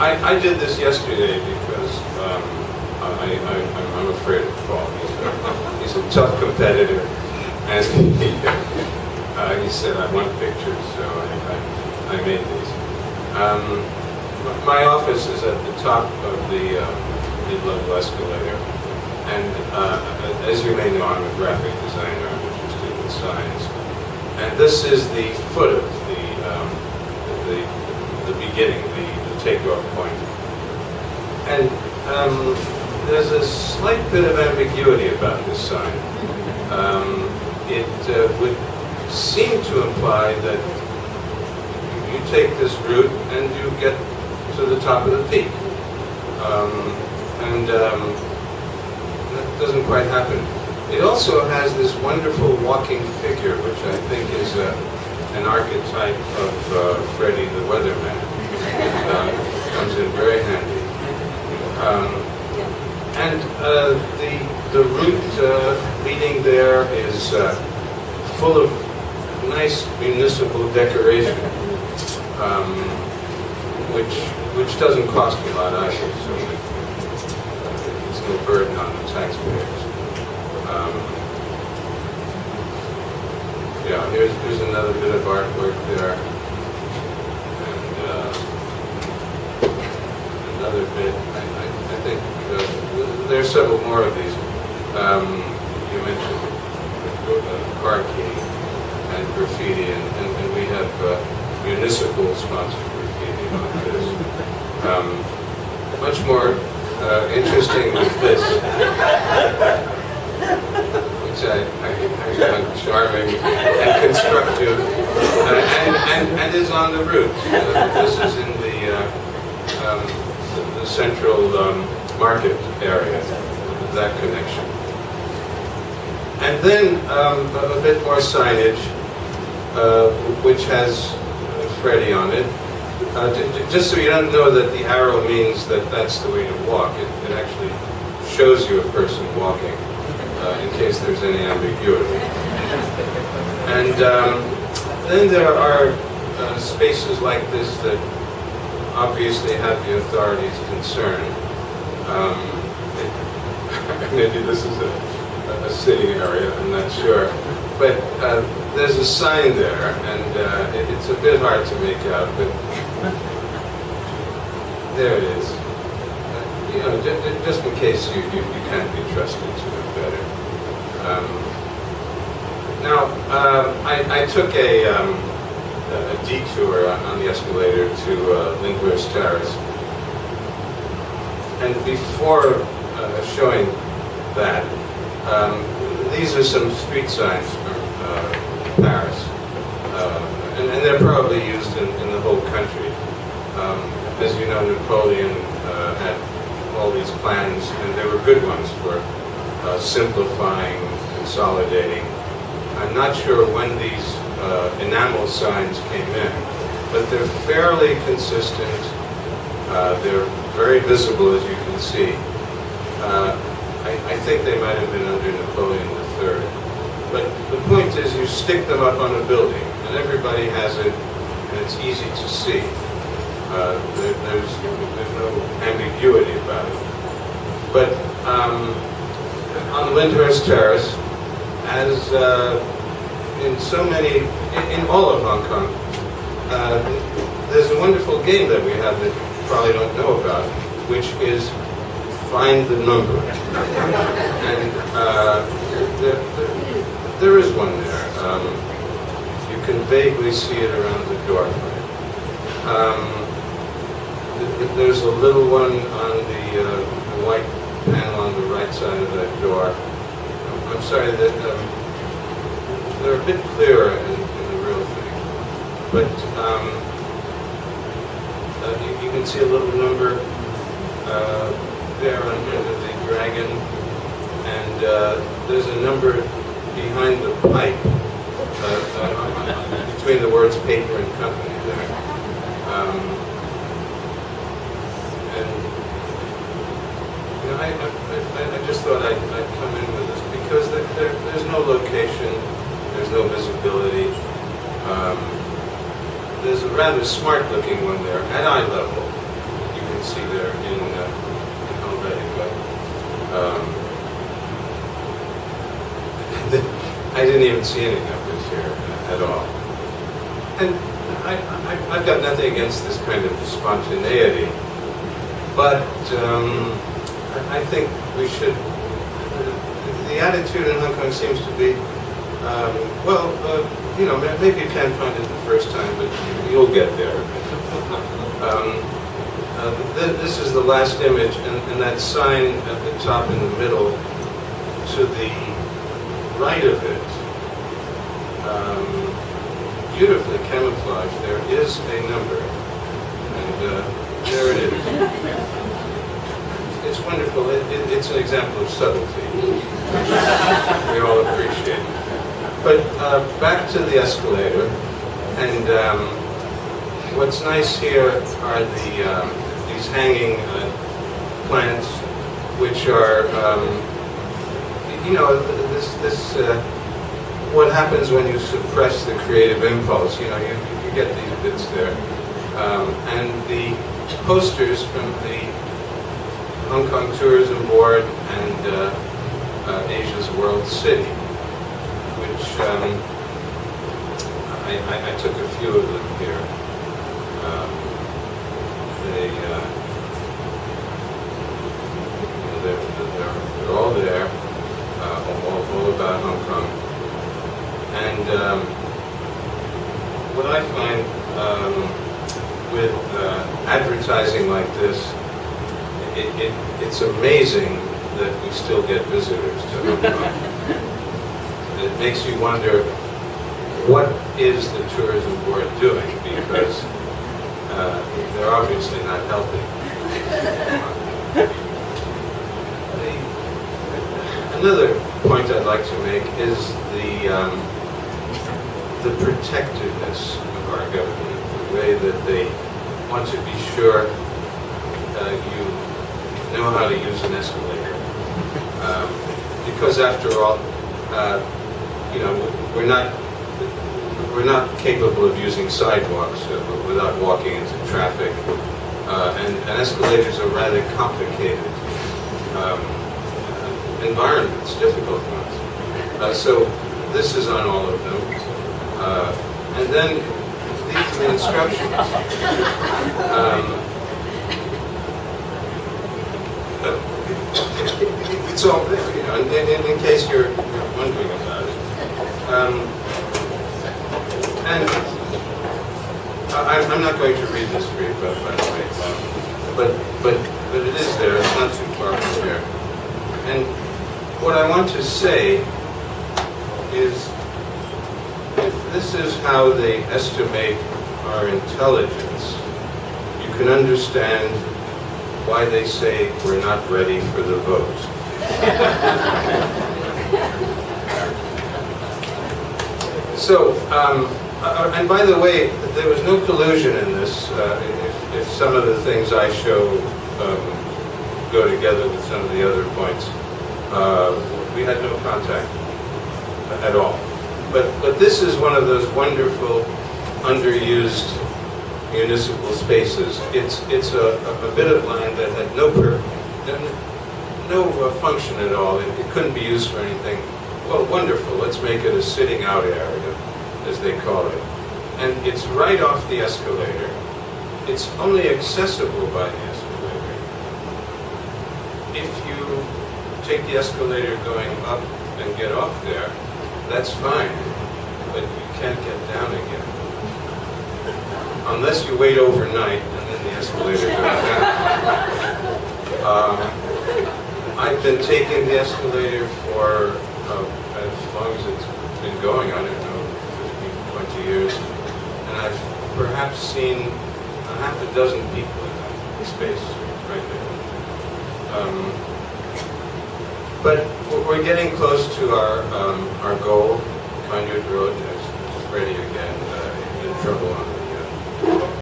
I did this yesterday because I'm afraid of Paul. He's a tough competitor, and he said, I want pictures, so I made these. My office is at the top of the mid-level escalator, and as you may know, I'm a graphic designer. I'm interested in science, and this is the foot of the beginning, the takeoff point. And there's a slight bit of ambiguity about this sign. It would seem to imply that you take this route and you get to the top of the peak. That doesn't quite happen. It also has this wonderful walking figure, which I think is an archetype of Freddy the Weatherman. Comes in very handy. And the route leading there is full of nice municipal decoration, which doesn't cost a lot either, so it's no burden on the taxpayers. Yeah, here's another bit of artwork there, and another bit. I think there's several more of these. You mentioned car key and graffiti, and we have municipal sponsored graffiti on this. Much more interesting than this, which I find charming and constructive, and is on the route. This is in the central market area, that connection. And then a bit more signage, which has Freddy on it. Just so you don't know that the arrow means that that's the way to walk, it actually shows you a person walking, in case there's any ambiguity. And then there are spaces like this that obviously have the authorities concerned. Maybe this is a city area, I'm not sure. But there's a sign there, and it's a bit hard to make out, but there it is. You know, just in case you can't be trusted to know better. Now, I took a detour on the escalator to Linguist Terrace, and before showing that, these are some street signs from Paris, and they're probably used in the whole country. As you know, Napoleon had all these plans, and they were good ones for simplifying, consolidating. I'm not sure when these enamel signs came in, but they're fairly consistent. They're very visible, as you can see. I think they might have been under Napoleon III. But the point is, you stick them up on a building, and everybody has it, and it's easy to see. There's no ambiguity about it. But on Lyndhurst Terrace, as in so many, in all of Hong Kong, there's a wonderful game that we have that you probably don't know about, which is find the number. And there is one there. You can vaguely see it around the doorway. There's a little one on the white panel on the right side of that door. I'm sorry that they're a bit clearer in the real thing. But you can see a little number there under the dragon, and there's a number behind the pipe between the words paper and company there. And you know, I just thought I'd come in with this because there's no location, there's no visibility. There's a rather smart looking one there at eye level. You can see there in Helvetica. I didn't even see anything of this here at all. And I've got nothing against this kind of spontaneity, but I think we should. The attitude in Hong Kong seems to be, maybe you can't find it the first time, but you'll get there. This is the last image, and that sign at the top in the middle, to the right of it, beautifully camouflaged, there is a number, and there it is. It's wonderful. It's an example of subtlety, which we all appreciate. But back to the escalator, and what's nice here are these hanging plants, which are, what happens when you suppress the creative impulse. You get these bits there, and the posters from the Hong Kong Tourism Board and Asia's World City, which I took a few of them here. They're all there, all about Hong Kong. And what I find with advertising like this, it's amazing that we still get visitors to Hong Kong. It makes you wonder, what is the tourism board doing? Because they're obviously not helping. Another point I'd like to make is the protectiveness of our government, the way that they want to be sure you know how to use an escalator. Because after all, we're not capable of using sidewalks without walking into traffic, and escalators are rather complicated environments, difficult ones. So this is on all of them. And then these are the instructions. It's all there, in case you're wondering about it. And I'm not going to read this for you, by the way. But it is there. It's not too far from here. And what I want to say is, if this is how they estimate our intelligence, you can understand why they say we're not ready for the vote. So, and by the way, there was no collusion in this. If some of the things I show go together with some of the other points, we had no contact at all. But this is one of those wonderful, underused municipal spaces. It's a bit of land that had no function at all. It couldn't be used for anything. Well, wonderful. Let's make it a sitting out area, as they call it. And it's right off the escalator. It's only accessible by the escalator. If you take the escalator going up and get off there, that's fine, but you can't get down again. Unless you wait overnight and then the escalator goes down. I've been taking the escalator for as long as it's been going, I don't know, 15, 20 years, and I've perhaps seen a half a dozen people in that space right there. But we're getting close to our goal, Conduit Road. There's Freddie again in trouble on